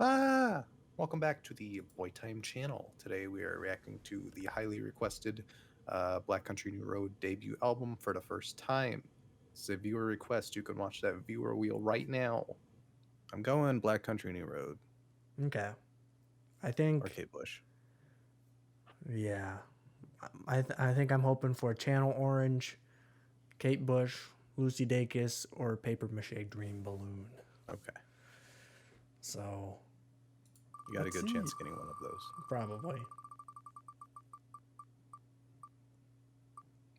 Ah, welcome back to the Boy Time channel. Today we are reacting to the highly requested Black Country New Road debut album for the first time. It's a viewer request. You can watch that viewer wheel right now. I'm going Black Country New Road Okay. I or think, Kate Bush. yeah. I think I'm hoping for Channel Orange, Kate Bush, Lucy Dacus, or Paper Mache Dream Balloon. Okay, So, you got a let's good see. chance getting one of those. Probably.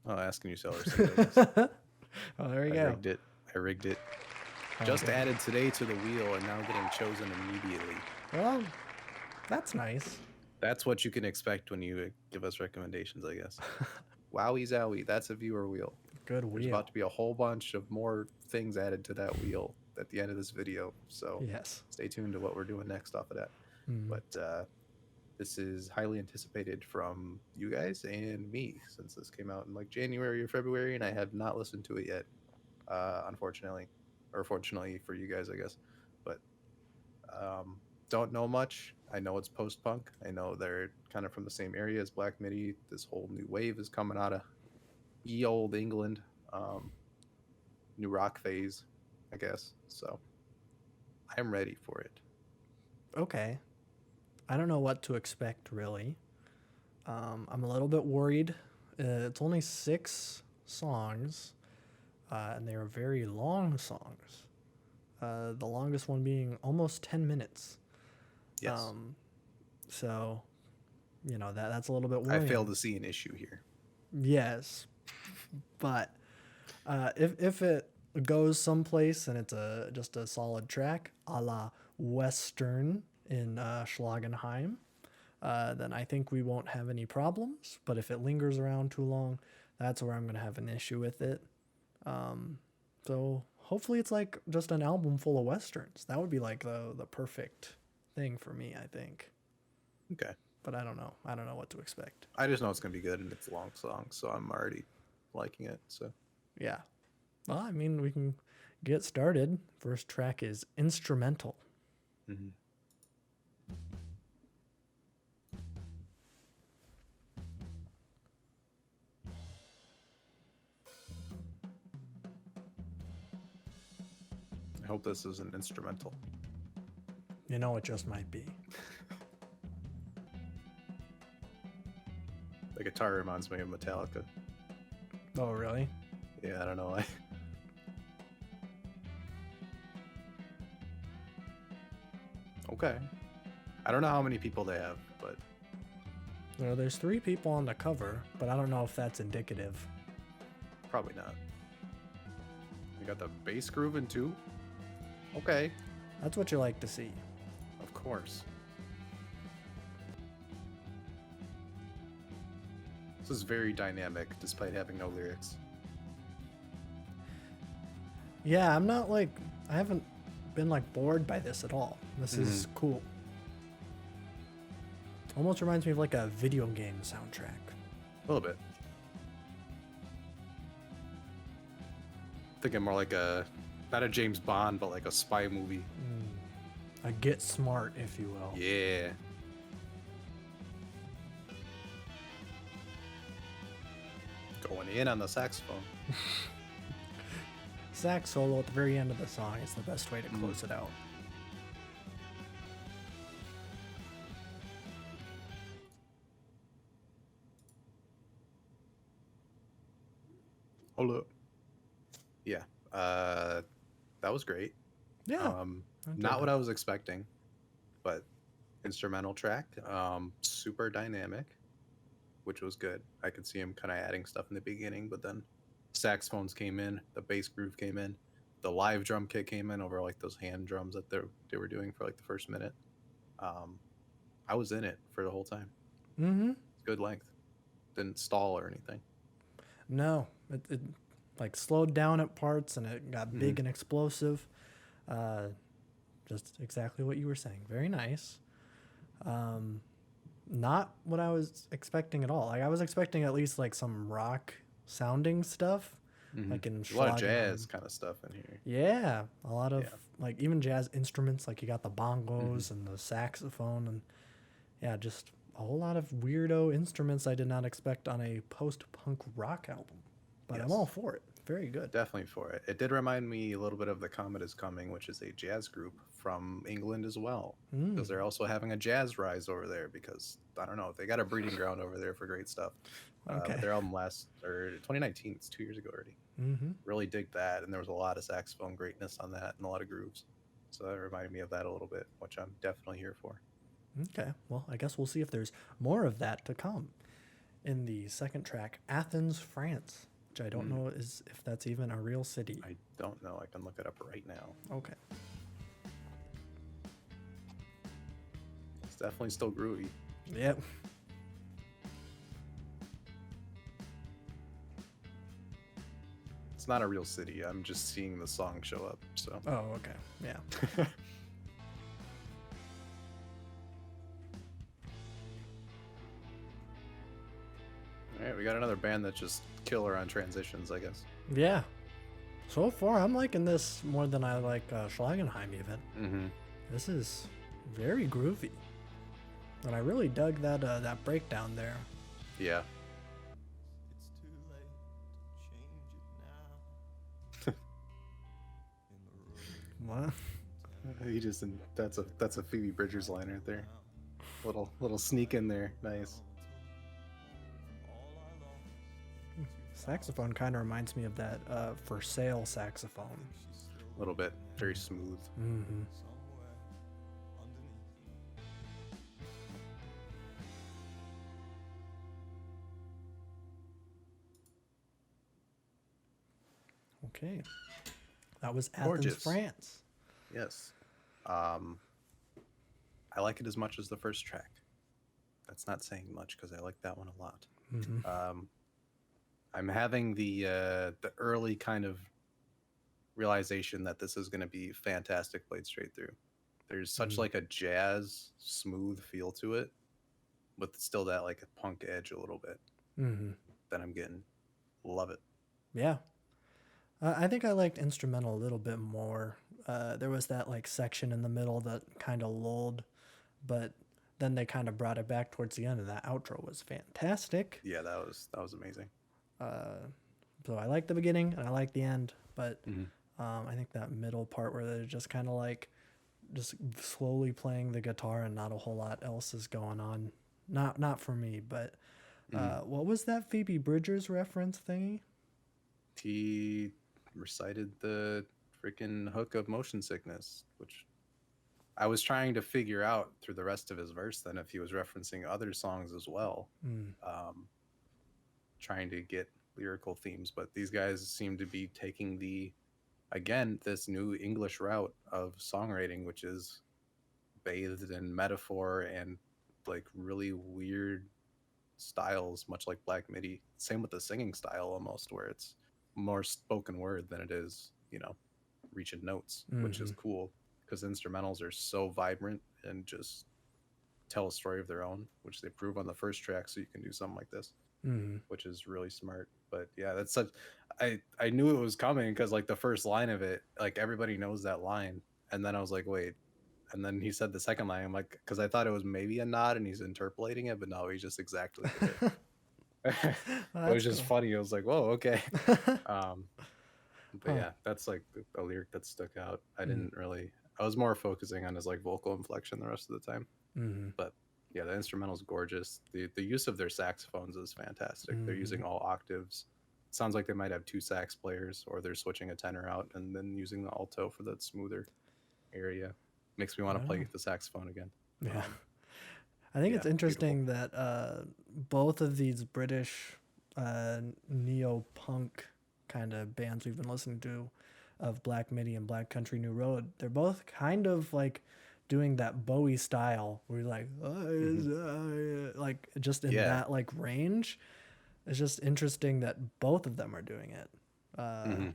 Oh, asking you sell receipt, I guess. Oh, there we I go. rigged it. I rigged it. Just Okay. added today to the wheel and now getting chosen immediately. Well, that's nice. That's what you can expect when you give us recommendations, I guess. Wowie zowie, that's a viewer wheel. Good There's about wheel. to be a whole bunch of more things added to that wheel at the end of this video. So Yes. stay tuned to what we're doing next off of that. Mm. But this is highly anticipated from you guys and me since this came out in like January or February, and I have not listened to it yet, unfortunately, or fortunately for you guys, I guess. But um, don't know much. I know it's post punk. I know they're kind of from the same area as Black Midi. This whole new wave is coming out of ye old England. Um, New rock phase, I guess. So I'm ready for it. Okay. I don't know what to expect, really. I'm a little bit worried. It's only 6 songs, and they are very long songs. The longest one being almost 10 minutes. Yes, Um, so, that's a little bit I fail worrying. to see an issue here. Yes, but if it goes someplace and it's just a solid track, a la Western in Schlagenheim, then I think we won't have any problems. But if it lingers around too long, that's where I'm going to have an issue with it. Um, so hopefully it's like just an album full of westerns. That would be like the perfect thing for me, I think. Okay, But I don't know. I don't know what to expect. I just know it's gonna be good and it's a long song, so I'm already liking it. So Yeah. Well, I mean, we can get started. First track is instrumental. mhm. I hope this is an instrumental. You know, it just might be. The guitar reminds me of Metallica. Oh, really? Yeah, I don't know why. Okay, I don't know how many people they have, but There's 3 people on the cover, but I don't know if that's indicative. probably not. We got the bass groove in too. Okay, That's what you like to see. of course. This is very dynamic despite having no lyrics. Yeah, I'm not like, I haven't been like bored by this at all. This Mm-hmm. is cool. Almost reminds me of like a video game soundtrack. A little bit. Thinking more like a, not a James Bond, but like a spy movie. A Get Smart, if you will. Yeah. Going in on the saxophone. Sax solo at the very end of the song is the best way to Mm. close it out. Hold up. Yeah. Uh, that was great. Yeah, Um, I enjoyed not what that. I was expecting, but instrumental track. Super dynamic, which was good. I could see him kind of adding stuff in the beginning, but then saxophones came in, the bass groove came in, the live drum kit came in over like those hand drums that they were doing for like the first minute. Um, I was in it for the whole time. Mm-hmm. Good length, didn't stall or anything. No, it like slowed down at parts and it got Mm-hmm. big and explosive. Uh, just exactly what you were saying. Very nice. Um, not what I was expecting at all. Like I was expecting at least like some rock sounding stuff, Hmm. like in There's a lot of jazz Schlagenheim. kind of stuff in here. Yeah, a lot of Yeah. like even jazz instruments, like you got the Hmm. bongos and the saxophone, and yeah, just a whole lot of weirdo instruments I did not expect on a post-punk rock album. But I'm all Yes. for it. Very good. Definitely for it. It did remind me a little bit of The Comet is Coming, which is a jazz group from England as well. Mm, Because they're also having a jazz rise over there because, I don't know, they got a breeding ground over there for great stuff. But okay. their album last, or 2019, it's 2 years ago already. Mm-hmm. Really dig that. And there was a lot of saxophone greatness on that and a lot of grooves. So that reminded me of that a little bit, which I'm definitely here for. Okay. Well, I guess we'll see if there's more of that to come. In the second track, Athens, France, which I don't Mm, know is if that's even a real city. I don't know. I can look it up right now. Okay. It's definitely still groovy. Yep. It's not a real city. I'm just seeing the song show up. So. Oh, okay. Yeah. All right, we got another band that's just killer on transitions, I guess. Yeah. So far, I'm liking this more than I like Schlagenheim even. Mm-hmm. This is very groovy. And I really dug that breakdown there. Yeah. What? He just that's a Phoebe Bridgers line right there. Little sneak in there, nice. Saxophone kind of reminds me of that For Sale saxophone. A little bit, very smooth. Mm-hmm. Okay. That was Athens, Gorgeous. France. Yes. Um, I like it as much as the first track. That's not saying much because I like that one a lot. Mm-hmm. I'm having the early kind of realization that this is going to be fantastic played straight through. There's such like a jazz smooth feel to it, with still that like a punk edge a little bit Mm-hmm. that I'm getting. Love it. Yeah. I think I liked instrumental a little bit more. There was that like section in the middle that kind of lulled, but then they kind of brought it back towards the end, and that outro was fantastic. Yeah, that was amazing. So I like the beginning and I like the end, but Mhm. I think that middle part where they're just kind of like just slowly playing the guitar and not a whole lot else is going on. Not for me, but what was that Phoebe Bridgers reference thingy? He recited the freaking hook of motion sickness, which I was trying to figure out through the rest of his verse then if he was referencing other songs as well, Mm. trying to get lyrical themes. But these guys seem to be taking again, this new English route of songwriting, which is bathed in metaphor and like really weird styles, much like Black MIDI. Same with the singing style almost, where it's more spoken word than it is, reaching notes, which is Mm-hmm. cool because instrumentals are so vibrant and just tell a story of their own, which they prove on the first track. So you can do something like this, Mm-hmm. which is really smart. But yeah, that's such. I knew it was coming because like the first line of it, like everybody knows that line, and then I was like, wait. And then he said the second line. I'm like, because I thought it was maybe a nod and he's interpolating it, but no, he just exactly did it. It Well, was that's just cool. funny. I was like, whoa, okay. Um, but Huh. yeah, that's like a lyric that stuck out. Mm. I was more focusing on his like vocal inflection the rest of the time. Mm-hmm. But yeah, the instrumental's gorgeous. The use of their saxophones is fantastic. They're Mm-hmm. using all octaves. Sounds like they might have two sax players, or they're switching a tenor out and then using the alto for that smoother area. Makes me want to play Wow. the saxophone again. Yeah. Um, I think yeah, it's beautiful. interesting that both of these British neo punk kind of bands we've been listening to, of Black MIDI and Black Country New Road, they're both kind of like doing that Bowie style where you're like, Hmm. like just in Yeah. that like range. It's just interesting that both of them are doing it. Hmm.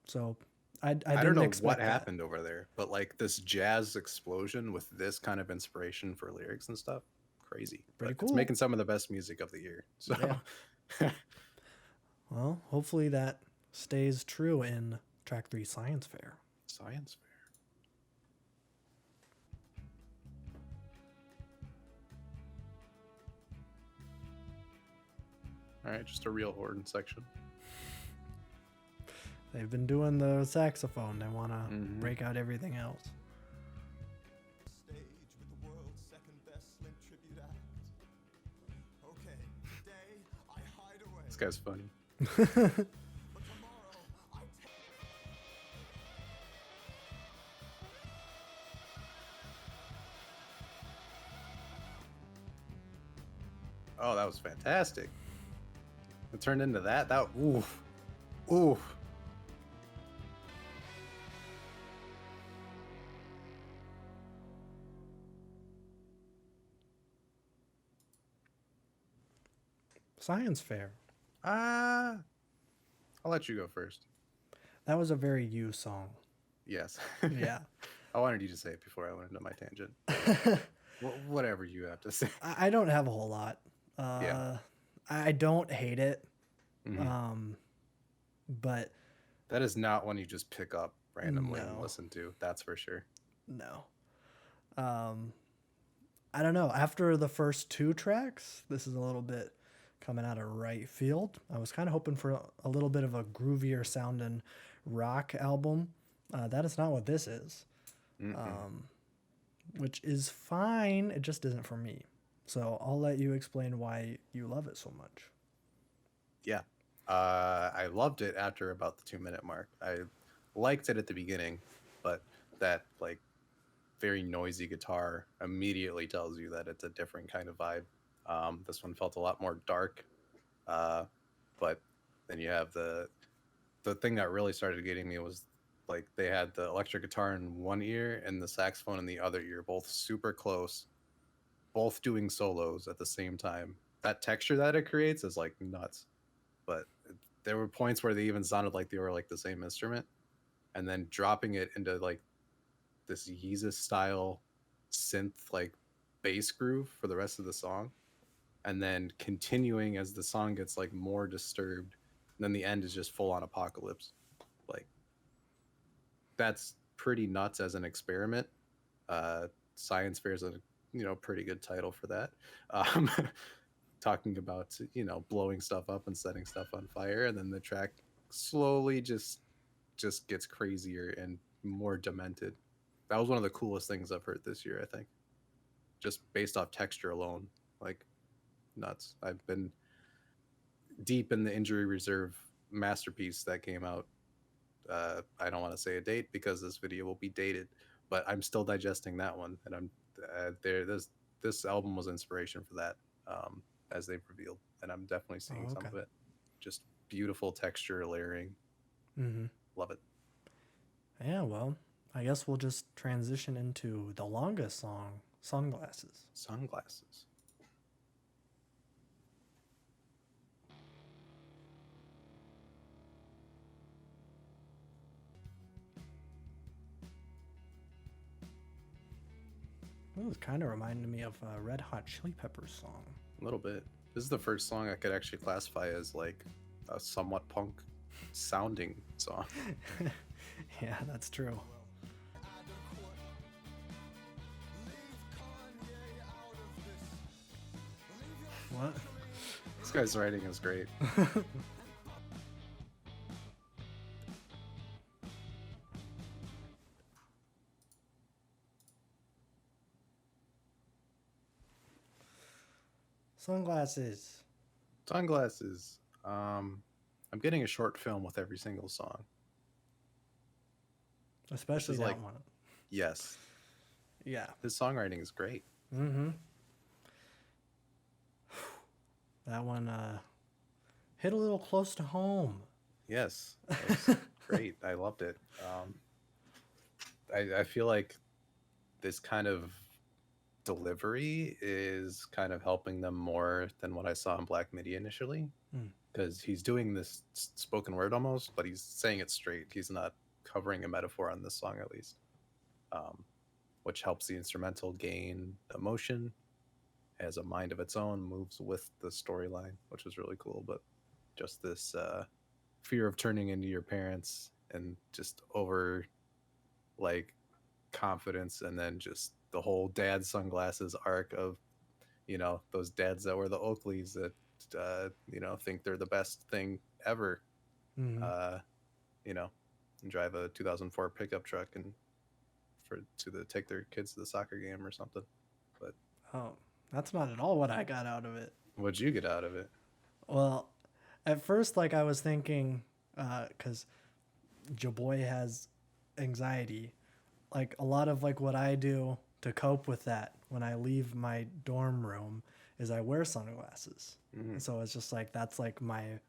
So I I don't didn't know what expect that. happened over there, but like this jazz explosion with this kind of inspiration for lyrics and stuff, crazy. Pretty But it's cool. making some of the best music of the year. So Yeah. Well, hopefully that stays true in track 3 Science Fair. Science fair. All right, just a real horn section. They've been doing the saxophone. They want to Mhm. break out everything else. Stage with the world's second best Slint tribute act. Okay, today I hide away. This guy's funny. But tomorrow I Oh, that was fantastic. It turned into that. That oof, oof. Science Fair. Ah, I'll let you go first. That was a very you song. Yes. Yeah. I wanted you to say it before I went into my tangent. Whatever you have to say. I don't have a whole lot. Yeah. I don't hate it. Mhm. But That is not one you just pick up randomly and No. listen to. That's for sure. no. I don't know. After the first 2 tracks, this is a little bit coming out of right field. I was kind of hoping for a little bit of a groovier sounding rock album. That is not what this is, Mm-mm. which is fine. It just isn't for me. So I'll let you explain why you love it so much. Yeah. I loved it after about the 2 minute mark. I liked it at the beginning, but that like very noisy guitar immediately tells you that it's a different kind of vibe. This one felt a lot more dark, but then you have the thing that really started getting me was like they had the electric guitar in one ear and the saxophone in the other ear, both super close, both doing solos at the same time. That texture that it creates is like nuts. But there were points where they even sounded like they were like the same instrument, and then dropping it into like this Yeezus style synth like bass groove for the rest of the song, and then continuing as the song gets like more disturbed. And then the end is just full on apocalypse. Like that's pretty nuts as an experiment. Science Fair is a pretty good title for that. Um, talking about blowing stuff up and setting stuff on fire, and then the track slowly just gets crazier and more demented. That was one of the coolest things I've heard this year, I think, just based off texture alone. Like nuts. I've been deep in the injury reserve masterpiece that came out. I don't want to say a date because this video will be dated, but I'm still digesting that one, and I'm there. This album was inspiration for that, as they've revealed, and I'm definitely seeing Oh, some okay. of it. Just beautiful texture layering. Mm-hmm. Love it. Yeah, well, I guess we'll just transition into the longest song, Sunglasses. Sunglasses. It was kind of reminding me of a Red Hot Chili Peppers song. A little bit. This is the first song I could actually classify as like a somewhat punk sounding song. Yeah, that's true. adequate. Leave Kanye out of this. Leave your What? This guy's writing is great. Sunglasses. Sunglasses. I'm getting a short film with every single song. Especially is that like- one. Yes, Yeah. his songwriting is great. Mm-hmm. That one hit a little close to home. Yes, that was great. I loved it. I feel like this kind of delivery is kind of helping them more than what I saw in Black Midi initially, Hmm. because he's doing this spoken word almost, but he's saying it straight. He's not covering a metaphor on this song, at least, which helps the instrumental gain emotion, has a mind of its own, moves with the storyline, which was really cool. But just this fear of turning into your parents and just over like confidence, and then just the whole dad sunglasses arc of, those dads that wear the Oakleys that think they're the best thing ever, Mm-hmm. uh you know and drive a 2004 pickup truck and take their kids to the soccer game or something. But Oh, that's not at all what I got out of it. what'd you get out of it? Well, at first, like I was thinking, because Jaboy has anxiety, like a lot of like what I do to cope with that when I leave my dorm room is I wear sunglasses. Mm-hmm. And so it's just like that's like my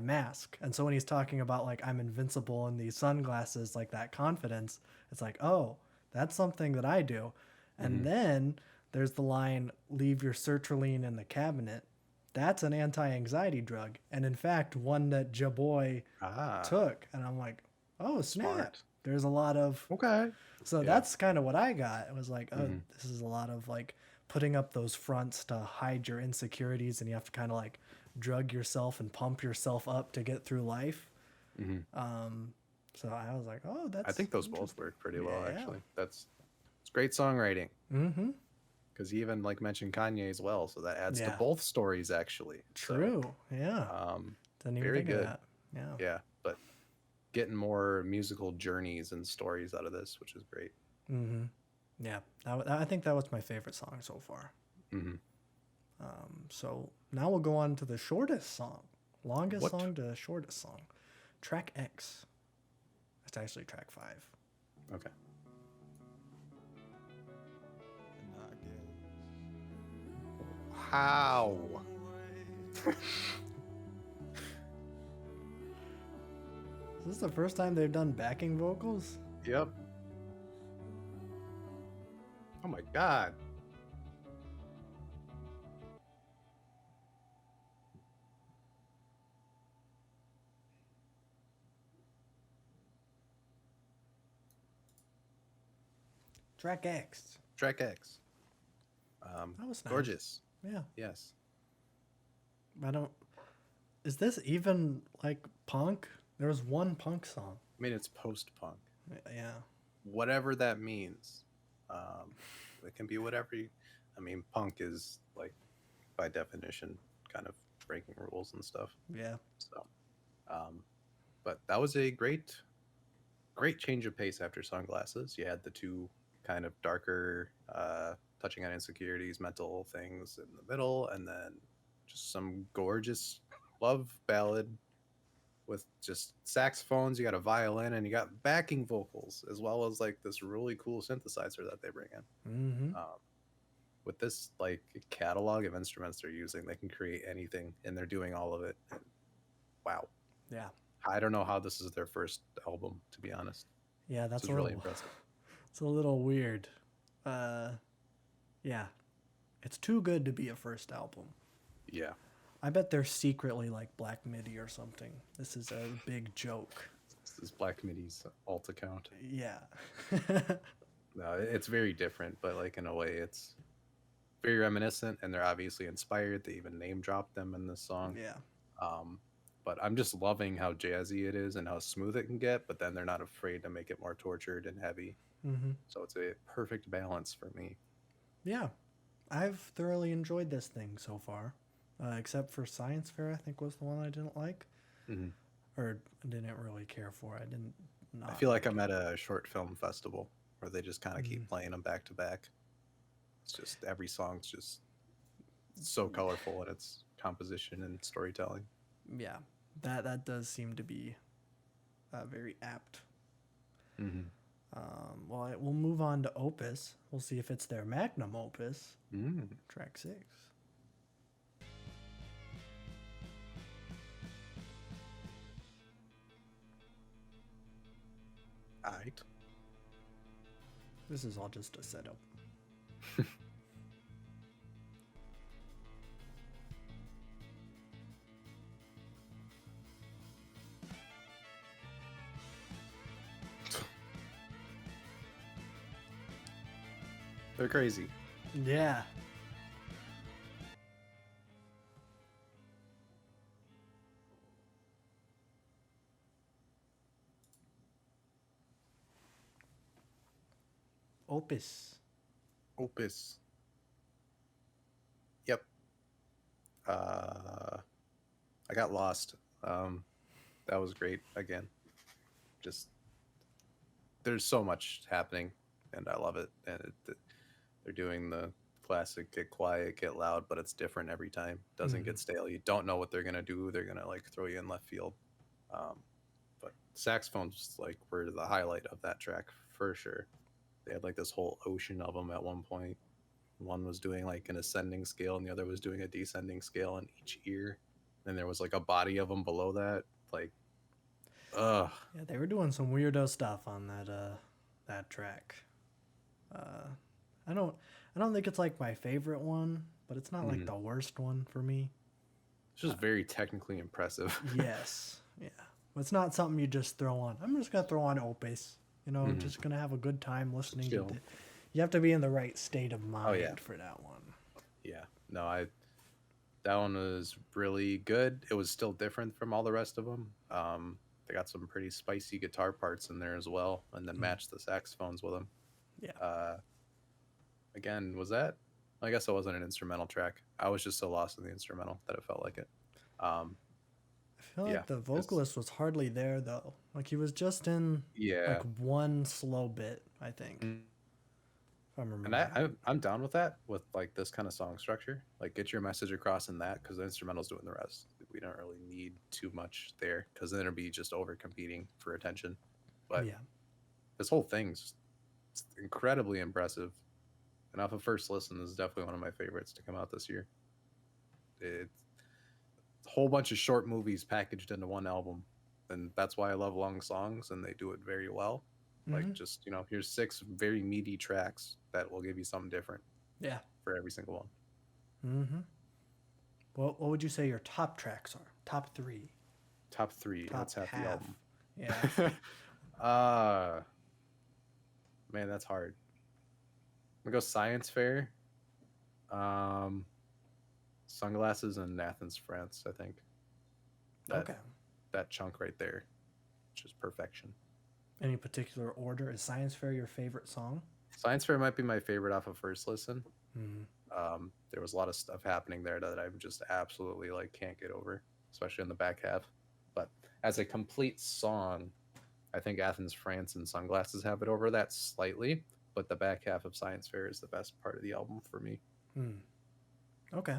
mask. And so when he's talking about like I'm invincible in these sunglasses, like that confidence, it's like, oh, that's something that I do. And Mm-hmm. then there's the line, leave your sertraline in the cabinet. That's an anti-anxiety drug. And in fact, one that Jaboy Ah, took. And I'm like, oh, snap. smart. There's a lot of Okay. so Yeah. that's kind of what I got. It was like, oh, Mm-hmm. this is a lot of like putting up those fronts to hide your insecurities, and you have to kind of like drug yourself and pump yourself up to get through life. Mm-hmm. So I was like, oh, that's. I think those both work pretty well, Yeah. actually. It's great songwriting, Mm-hmm. because he even like mentioned Kanye as well, so that adds to Yeah. both stories actually. True. Yeah. So, Didn't even very think good. of that. Yeah. yeah, but getting more musical journeys and stories out of this, which is great. Mm-hmm. Yeah. I think that was my favorite song so far. Mm-hmm. So now we'll go on to the shortest song, longest What? song to shortest song, track X. It's actually track 5. Okay. And I guess How? Is this the first time they've done backing vocals? Yep. Oh my god. Track X. Track X. That was nice. Gorgeous. Yeah. Yes. I don't. Is this even like punk? There was one punk song. I mean, it's post-punk. Yeah. Whatever that means. It can be whatever I mean, punk is like, by definition, kind of breaking rules and stuff. Yeah. So, but that was a great change of pace after Sunglasses. You had the two kind of darker, touching on insecurities, mental things in the middle, and then just some gorgeous love ballad with just saxophones. You got a violin, and you got backing vocals, as well as like this really cool synthesizer that they bring in. Mm-hmm. With this like catalog of instruments they're using, they can create anything, and they're doing all of it. And wow. Yeah. I don't know how this is their first album, to be honest. Yeah. This That's is a really little. impressive. It's a little weird. Yeah. It's too good to be a first album. Yeah. I bet they're secretly like Black Midi or something. This is a big joke. This is Black Midi's alt account. Yeah. No, it's very different, but like in a way it's very reminiscent, and they're obviously inspired. They even name dropped them in this song. Yeah. But I'm just loving how jazzy it is and how smooth it can get, but then they're not afraid to make it more tortured and heavy. Mm-hmm. So it's a perfect balance for me. Yeah. I've thoroughly enjoyed this thing so far, except for Science Fair, I think was the one I didn't like, Mm-hmm. or didn't really care for. I didn't. I feel like I'm at a short film festival where they just kind of keep playing them back to back. It's just every song's just so colorful in its composition and storytelling. Yeah, that does seem to be very apt. Mm-hmm. Well, we'll move on to Opus. We'll see if it's their magnum opus, Mm. track 6. All right. This is all just a setup. They're crazy. Yeah. Opus. Opus. Yep. Uh, I got lost. That was great. Again, just there's so much happening, and I love it. And they're doing the classic get quiet, get loud, but it's different every time. Doesn't Mm. get stale. You don't know what they're gonna do. They're gonna like throw you in left field. Um, but saxophones like were the highlight of that track for sure. They had like this whole ocean of them at one point. One was doing like an ascending scale, and the other was doing a descending scale in each ear. And there was like a body of them below that. Like, ugh. Yeah, they were doing some weirdo stuff on that track. Uh, I don't I don't think it's like my favorite one, but it's not like Mhm. the worst one for me. It's just very technically impressive. Yes, yeah. It's not something you just throw on. I'm just gonna throw on Opus. You know, Mhm. just gonna have a good time listening to. Chill. You have to be in the right state of Oh yeah, mind for that one. yeah. No, I that one was really good. It was still different from all the rest of them. They got some pretty spicy guitar parts in there as well, and then Mm. matched the saxophones with them. Yeah. Uh, again, was that? I guess it wasn't an instrumental track. I was just so lost in the instrumental that it felt like it. Um, I feel yeah, like the it's vocalist was hardly there though. Like he was just in like yeah. one slow bit, I think, Mm. if I'm And remembering. I'm down with that with like this kind of song structure. Like get your message across in that because the instrumental's doing the rest. We don't really need too much there because then it'll be just over competing for attention. But Yeah. this whole thing's incredibly impressive. And off of first listen, this is definitely one of my favorites to come out this year. It's a whole bunch of short movies packaged into one album, and that's why I love long songs, and they do it very well. Like Mm-hmm. just here's six very meaty tracks that will give you something different Yeah. for every single one. Mm-hmm. What would you say your top tracks are? Top three. Top three. Top That's half the half. album. Yeah. uh man, that's hard. I'm gonna go Science Fair, um, Sunglasses, and Athens, France. I think that Okay. that chunk right there, just perfection. Any particular order? Is Science Fair your favorite song? Science Fair might be my favorite off of first listen. Mm. There was a lot of stuff happening there that I just absolutely like can't get over, especially in the back half. But as a complete song, I think Athens, France, and Sunglasses have it over that slightly. But the back half of Science Fair is the best part of the album for me. Mm. Okay.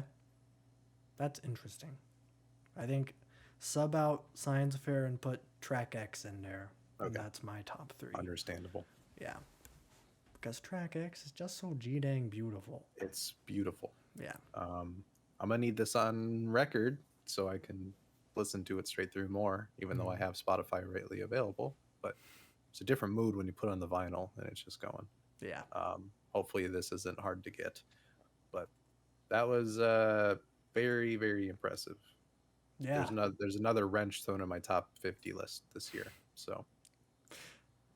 That's interesting. I think sub out Science Fair and put Track X in there. And Okay, that's my top three. understandable. Yeah. Because Track X is just so G dang beautiful. It's beautiful. Yeah. I'm gonna need this on record so I can listen to it straight through more, even though I have Spotify readily available. But it's a different mood when you put on the vinyl and it's just going. Yeah. Hopefully this isn't hard to get, but that was very very impressive. Yeah. There's another wrench thrown in my top 50 list this year. So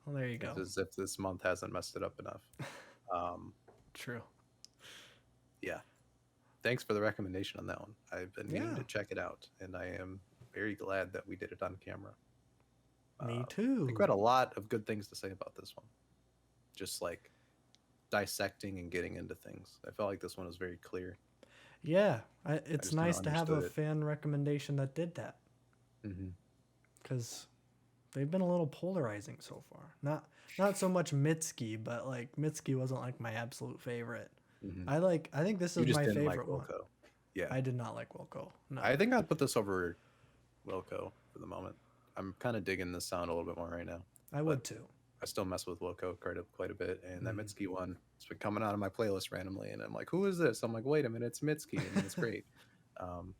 Well, there you it's go. as if this month hasn't messed it up enough. Um, True. yeah. Thanks for the recommendation on that one. I've been meaning Yeah. to check it out, and I am very glad that we did it on camera. Me I too. think we had a lot of good things to say about this one. Just like dissecting and getting into things. I felt like this one was very clear. Yeah. It's just kinda nice to have a understood it. fan recommendation that did that. Mm-hmm. Because they've been a little polarizing so far. Not so much Mitski, but like Mitski wasn't like my absolute favorite. Mm-hmm. I think this You is just my didn't like favorite one. Wilco. Yeah. I did not like Wilco. No. I think I'd put this over Wilco for the moment. I'm kind of digging this sound a little bit more right now. I would too. I still mess with Wilco quite a bit, and that Mhm. Mitski one, it's been coming out of my playlist randomly, and I'm like, who is this? I'm like, wait a minute, it's Mitski, and it's great. um,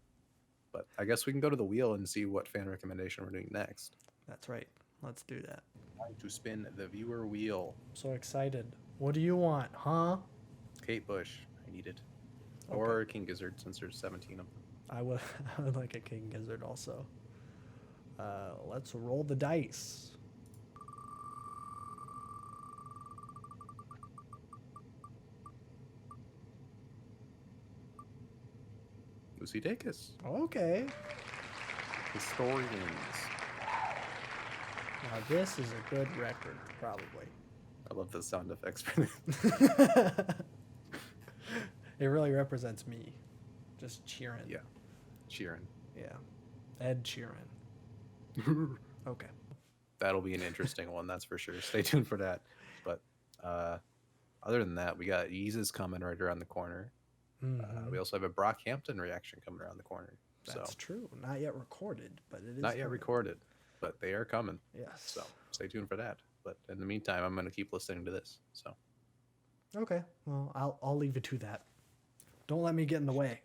but I guess we can go to the wheel and see what fan recommendation we're doing next. That's right. Let's do that. Time to spin the viewer wheel. I'm so excited. What do you want, huh? Kate Bush, I need it, Okay. or King Gizzard, since there's 17 of them. I would I would like a King Gizzard also. Let's roll the dice. Lucy Dacus, Okay. Historians. Now this is a good record, probably. I love the sound effects for that. It really represents me. Just cheering. Yeah. Sheeran. Yeah. Ed Sheeran. Okay. That'll be an interesting one, that's for sure. Stay tuned for that. But other than that, we got Yeezus coming right around the corner. Mhm. We also have a Brockhampton reaction coming around the corner. That's So true. Not yet recorded, but it is not yet coming. recorded, but they are coming. Yes. So stay tuned for that. But in the meantime, I'm going to keep listening to this. So Okay. Well, I'll leave it to that. Don't let me get in the way.